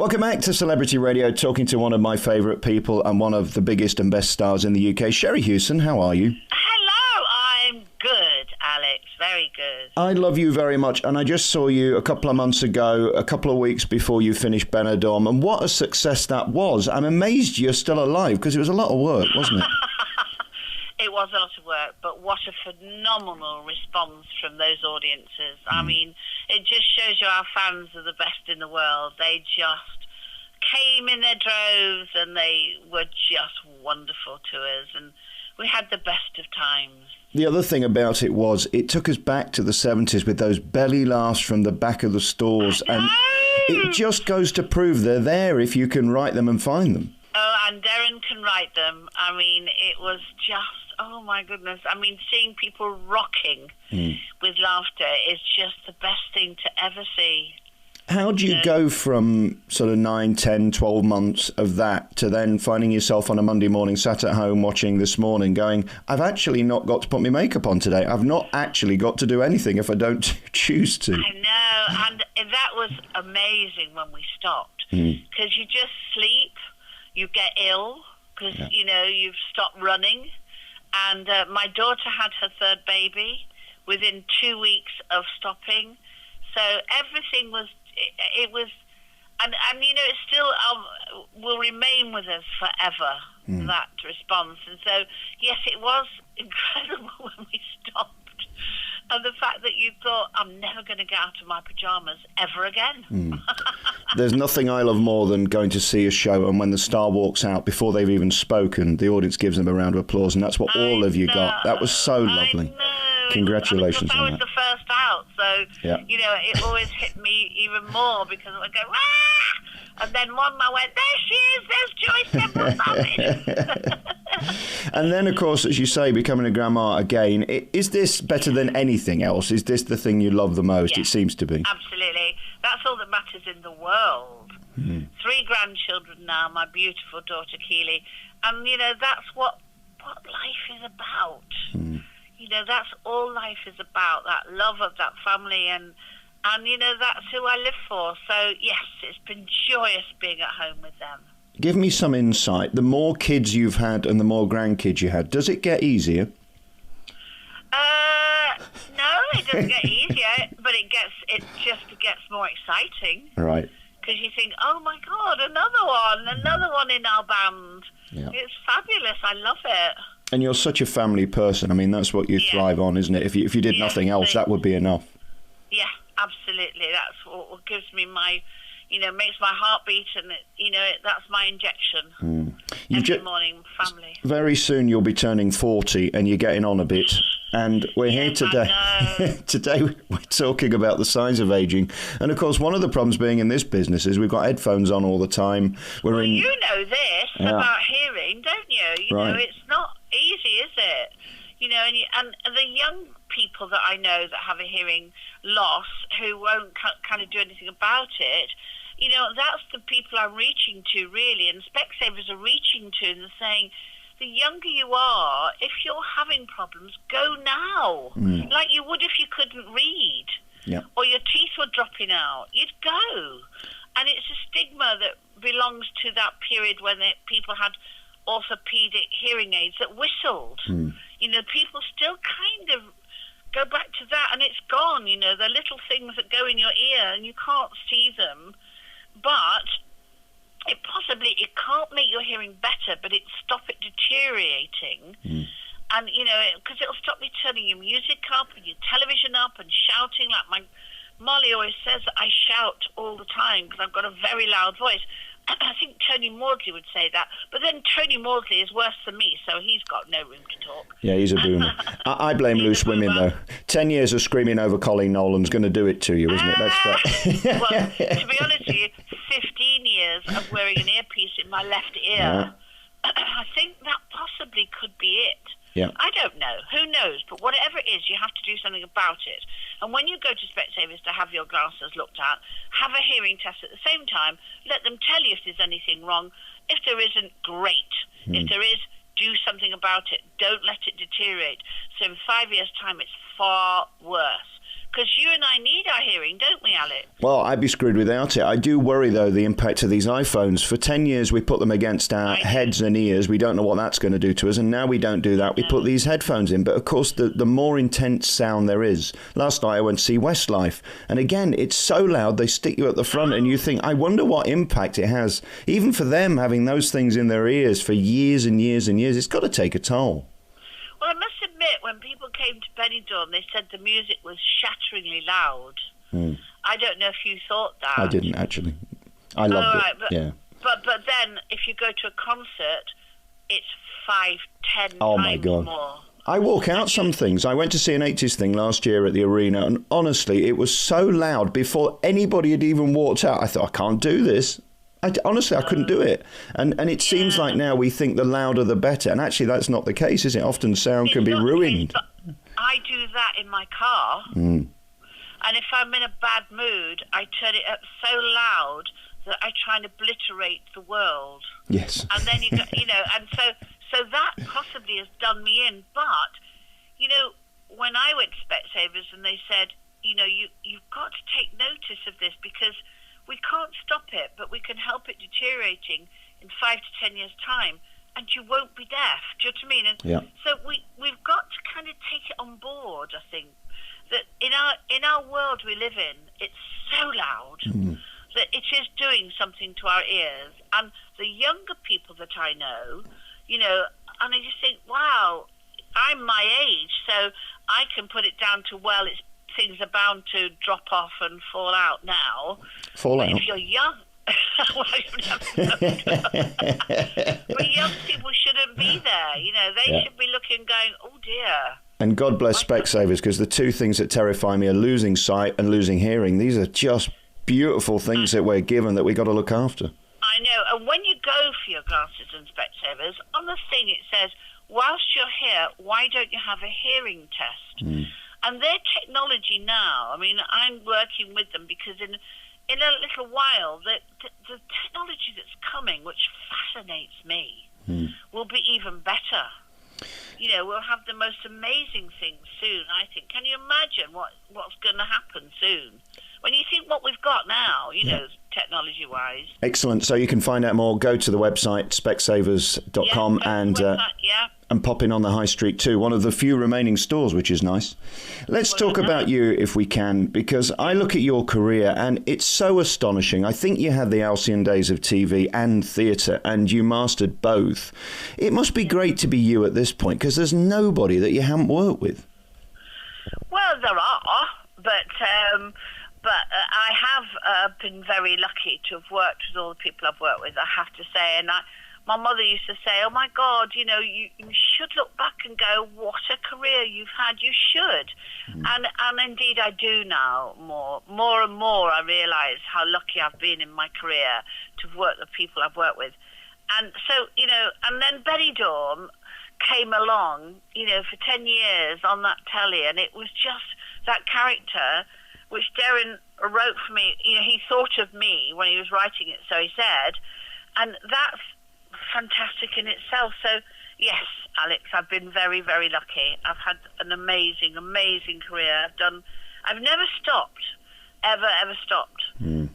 Welcome back to Celebrity Radio, talking to one of my favourite people and one of the biggest and best stars in the UK. Sherrie Hewson, how are you? Hello, I'm good, Alex. Very good. I love you very much, and I just saw you a couple of months ago, a couple of weeks before you finished Benidorm, and what a success that was. I'm amazed you're still alive, because it was a lot of work, wasn't it? It was a lot of work, but what a phenomenal response from those audiences. I mean, it just shows you our fans are the best in the world. They just came in their droves, and they were just wonderful to us, and we had the best of times. The other thing about it was it took us back to the 70s with those belly laughs from the back of the stores, and it just goes to prove they're there if you can write them and find them. Oh, and Darren can write them. I mean, it was just, oh my goodness. I mean, seeing people rocking with laughter is just the best thing to ever see. How do you go from sort of 9, 10, 12 months of that to then finding yourself on a Monday morning sat at home watching This Morning going, I've actually not got to put my makeup on today. I've not actually got to do anything if I don't choose to. I know, and that was amazing when we stopped, because you just sleep, you get ill, because, you know, you've stopped running. And my daughter had her third baby within 2 weeks of stopping. So everything was, it was, and you know, it still will remain with us forever, that response. And so, yes, it was incredible when we stopped. And the fact that you thought, I'm never going to get out of my pyjamas ever again. There's nothing I love more than going to see a show, and when the star walks out, before they've even spoken, the audience gives them a round of applause, and that's what all of you got. That was so lovely. Congratulations on that. I was the first out, so, you know, it always hit me even more, because I would go, ah! And then one man went, there she is, there's Joyce Temple. And then, of course, as you say, becoming a grandma again, is this better than anything else? Is this the thing you love the most? It seems to be. Absolutely. That's all that matters in the world. 3 grandchildren now, my beautiful daughter Keely. And, you know, that's what life is about. You know, that's all life is about, that love of that family, and you know, that's who I live for. So, yes, it's been joyous being at home with them. Give me some insight. The more kids you've had and the more grandkids you had, does it get easier? No, it doesn't get easier, but it just gets more exciting. Right. Because you think, oh my God, another one in our band. Yeah. It's fabulous. I love it. And you're such a family person. I mean, that's what you thrive on, isn't it? If you did nothing else, that would be enough. Yeah, absolutely. That's what gives me my, you know, makes my heart beat, and, you know, that's my injection. Every morning, family. Very soon you'll be turning 40, and you're getting on a bit. And we're here today. Today we're talking about the signs of aging. And, of course, one of the problems being in this business is we've got headphones on all the time. You know this about hearing, don't you? You know, it's not easy, is it? You know, and the young people that I know that have a hearing loss who won't kind of do anything about it, you know, that's the people I'm reaching to, really. And Specsavers are reaching to, and they're saying, the younger you are, if you're having problems, go now. Like you would if you couldn't read. Or your teeth were dropping out. You'd go. And it's a stigma that belongs to that period when people had orthopedic hearing aids that whistled. You know, people still kind of go back to that, and it's gone. You know, the little things that go in your ear and you can't see them, but it can't make your hearing better, but it stop it deteriorating. And, you know, because it'll stop you turning your music up and your television up and shouting. Like Molly always says that I shout all the time because I've got a very loud voice. I think Tony Maudsley would say that. But then Tony Maudsley is worse than me, so he's got no room to talk. Yeah, he's a boomer. I blame loose women, though. 10 years of screaming over Colleen Nolan's going to do it to you, isn't it? Well, to be honest with you, 15 years of wearing an earpiece in my left ear, I think that possibly could be it. I don't know. Who knows? But whatever it is, you have to do something about it. And when you go to Specsavers to have your glasses looked at, have a hearing test at the same time. Let them tell you if there's anything wrong. If there isn't, great. If there is, do something about it. Don't let it deteriorate. So in 5 years' time, it's far worse. Because you and I need our hearing, don't we, Alex? Well, I'd be screwed without it. I do worry, though, the impact of these iPhones. For 10 years, we put them against our heads and ears. We don't know what that's going to do to us. And now we don't do that. We put these headphones in. But, of course, the more intense sound there is. Last night, I went to see Westlife. And, again, it's so loud, they stick you at the front. And you think, I wonder what impact it has. Even for them, having those things in their ears for years and years and years, it's got to take a toll. Well, I must admit, when people came to Benidorm, they said the music was shatteringly loud. I don't know if you thought that. I didn't, actually. I loved it. But then, if you go to a concert, it's 5, 10 oh times my God. more. I walk out some things. I went to see an 80s thing last year at the arena, and honestly, it was so loud before anybody had even walked out. I thought, I can't do this. Honestly, I couldn't do it. And it seems like now we think the louder the better. And actually, that's not the case, is it? Often sound can be ruined. I do that in my car. And if I'm in a bad mood, I turn it up so loud that I try and obliterate the world. Yes. And then, and so that possibly has done me in. But, when I went to Specsavers and they said, you've got to take notice of this because we can't stop it, but we can help it deteriorating in 5 to 10 years' time, and you won't be deaf. Do you know what I mean? And so we've got to kind of take it on board, I think, that in our world we live in, it's so loud that it is doing something to our ears. And the younger people that I know, and I just think, wow, I'm my age, so I can put it down to, well, things are bound to drop off and fall out now. Fall out? If you're young... But young people shouldn't be there. They should be looking, going, oh dear. And God bless Specsavers, because the two things that terrify me are losing sight and losing hearing. These are just beautiful things that we're given that we got to look after. I know. And when you go for your glasses and Specsavers, on the thing it says, whilst you're here, why don't you have a hearing test? And their technology now, I mean, I'm working with them because in a little while, the technology that's coming, which fascinates me, will be even better. We'll have the most amazing things soon, I think. Can you imagine what's going to happen soon? When you think what we've got now, technology-wise. Excellent. So you can find out more. Go to the website, specsavers.com, and pop in on the high street too. One of the few remaining stores, which is nice. Let's talk about you, if we can, because I look at your career and it's so astonishing. I think you had the halcyon days of TV and theatre, and you mastered both. It must be great to be you at this point, because there's nobody that you haven't worked with. Well, there are, but I have been very lucky to have worked with all the people I've worked with, I have to say. And my mother used to say, oh, my God, you should look back and go, what a career you've had. You should. And indeed I do now more and more. I realise how lucky I've been in my career to have worked with the people I've worked with. And so, and then Benidorm came along, for 10 years on that telly, and it was just that character which Darren wrote for me. He thought of me when he was writing it, so he said, and that's fantastic in itself. So, yes, Alex, I've been very, very lucky. I've had an amazing, amazing career. I've never stopped, ever stopped. And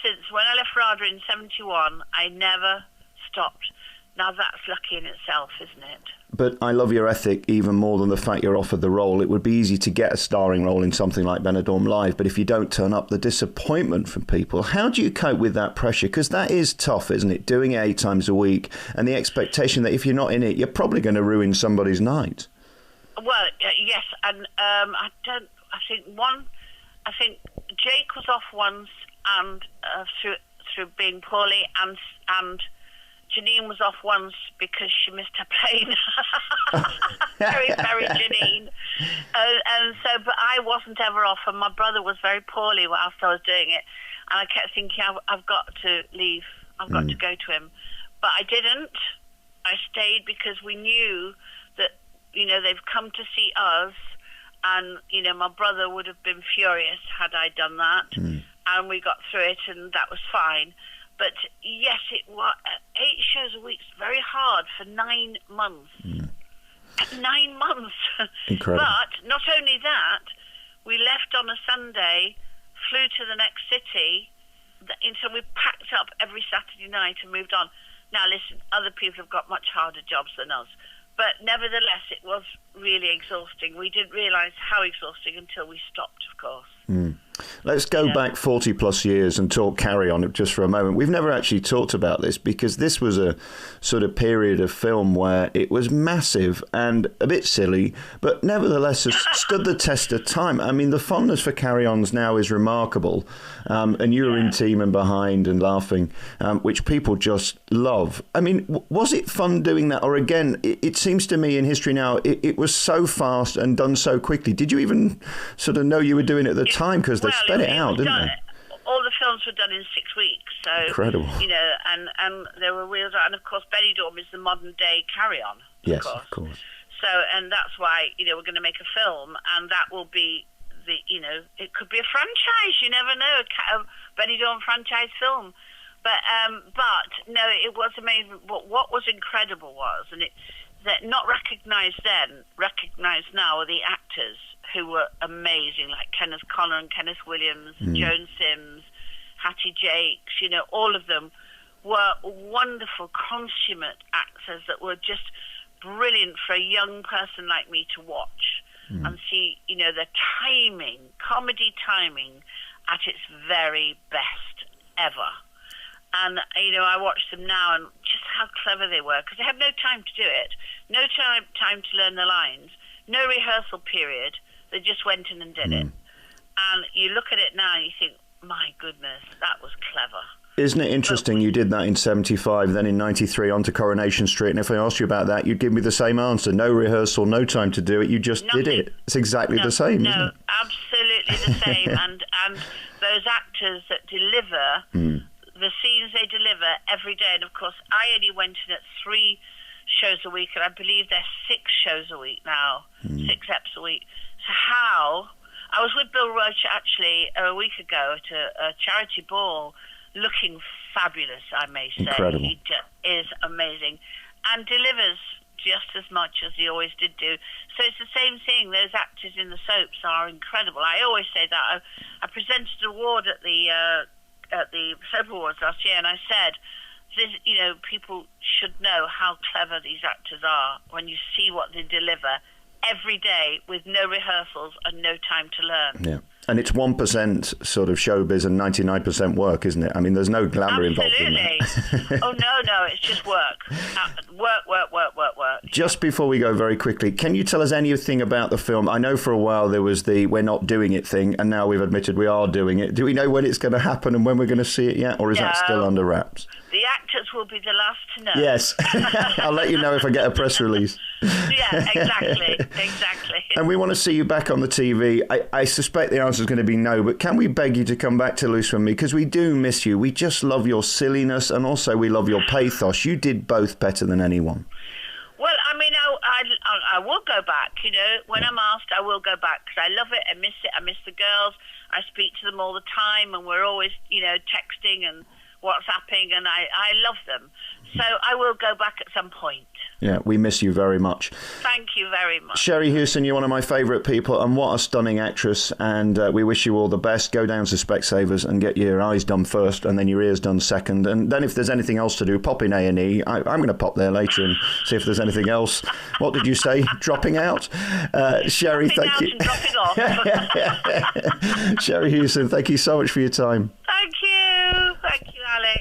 since when I left RADA in 71, I never stopped. Now, that's lucky in itself, isn't it? But I love your ethic even more than the fact you're offered the role. It would be easy to get a starring role in something like Benidorm Live, but if you don't turn up, the disappointment from people. How do you cope with that pressure? Because that is tough, isn't it? Doing it 8 times a week, and the expectation that if you're not in it, you're probably going to ruin somebody's night. Well, yes, and I think Jake was off once, and through being poorly, and Janine was off once because she missed her plane. Very, very Janine. And so, but I wasn't ever off, and my brother was very poorly whilst I was doing it. And I kept thinking, I've got to leave. I've got to go to him. But I didn't. I stayed because we knew that, they've come to see us. And, my brother would have been furious had I done that. And we got through it, and that was fine. But yes, it was 8 shows a week. It's very hard for 9 months. 9 months. Incredible. But not only that, We left on a Sunday, flew to the next city, and so we packed up every Saturday night and moved on. Now, listen, other people have got much harder jobs than us. But nevertheless, it was really exhausting. We didn't realise how exhausting until we stopped, of course. Let's go back 40 plus years and talk Carry On just for a moment. We've never actually talked about this because this was a sort of period of film where it was massive and a bit silly, but nevertheless has stood the test of time. I mean, the fondness for Carry Ons now is remarkable. And you were in team and behind and laughing, which people just love. I mean, was it fun doing that? Or again, it seems to me in history now, it was so fast and done so quickly. Did you even sort of know you were doing it at the time? Because they sped it out, didn't they? All the films were done in 6 weeks. So, incredible. You know, and there were wheels on. And, of course, Benidorm is the modern-day Carry On. Yes, of course. So, and that's why, you know, we're going to make a film, and that will be you know, it could be a franchise. You never know, a Benidorm franchise film. But no, it was amazing. What was incredible was, and that not recognised then, recognised now, are the actors who were amazing, like Kenneth Connor and Kenneth Williams, Joan Sims, Hattie Jakes. You know, all of them were wonderful, consummate actors that were just brilliant for a young person like me to watch. And see, you know, the timing, comedy timing at its very best ever. And, you know, I watch them now and just how clever they were, because they had no time to do it, no time to learn the lines, no rehearsal period. They just went in and did it. And you look at it now and you think, my goodness, that was clever. Isn't it interesting you did that in 75, then in 93 onto Coronation Street, and if I asked you about that, you'd give me the same answer. No rehearsal, no time to do it, you just did it. It's exactly the same, isn't it? Absolutely the same. and those actors that deliver, the scenes they deliver every day, and of course I only went in at 3 shows a week, and I believe there's 6 shows a week now, 6 eps a week. So how... I was with Bill Roach actually a week ago at a charity ball, looking fabulous, I may say. Incredible. He is amazing and delivers just as much as he always did do. So it's the same thing. Those actors in the soaps are incredible. I always say that. I presented an award at the Soap Awards last year, and I said, you know, people should know how clever these actors are when you see what they deliver every day with no rehearsals and no time to learn. Yeah. And it's 1% sort of showbiz and 99% work, isn't it? I mean, there's no glamour involved in that. Oh, no, it's just work. Work. Just before we go very quickly, can you tell us anything about the film? I know for a while there was the we're not doing it thing, and now we've admitted we are doing it. Do we know when it's going to happen and when we're going to see it yet, or is that still under wraps? The actors will be the last to know. Yes. I'll let you know if I get a press release. Yeah, exactly. And we want to see you back on the TV. I suspect the answer is going to be no, but can we beg you to come back to Loose From Me? Because we do miss you. We just love your silliness, and also we love your pathos. You did both better than anyone. Well, I mean, I will go back, you know. When I'm asked, I will go back, because I love it. I miss it. I miss the girls. I speak to them all the time, and we're always, you know, texting and WhatsApping, and I love them. So I will go back at some point. Yeah, we miss you very much. Thank you very much. Sherrie Hewson, you're one of my favourite people, and what a stunning actress, and we wish you all the best. Go down to Specsavers and get your eyes done first, and then your ears done second, and then if there's anything else to do, pop in A&E. I'm going to pop there later and see if there's anything else. What did you say? Dropping out? Sherrie, thank you. Dropping off. Sherrie Hewson, thank you so much for your time.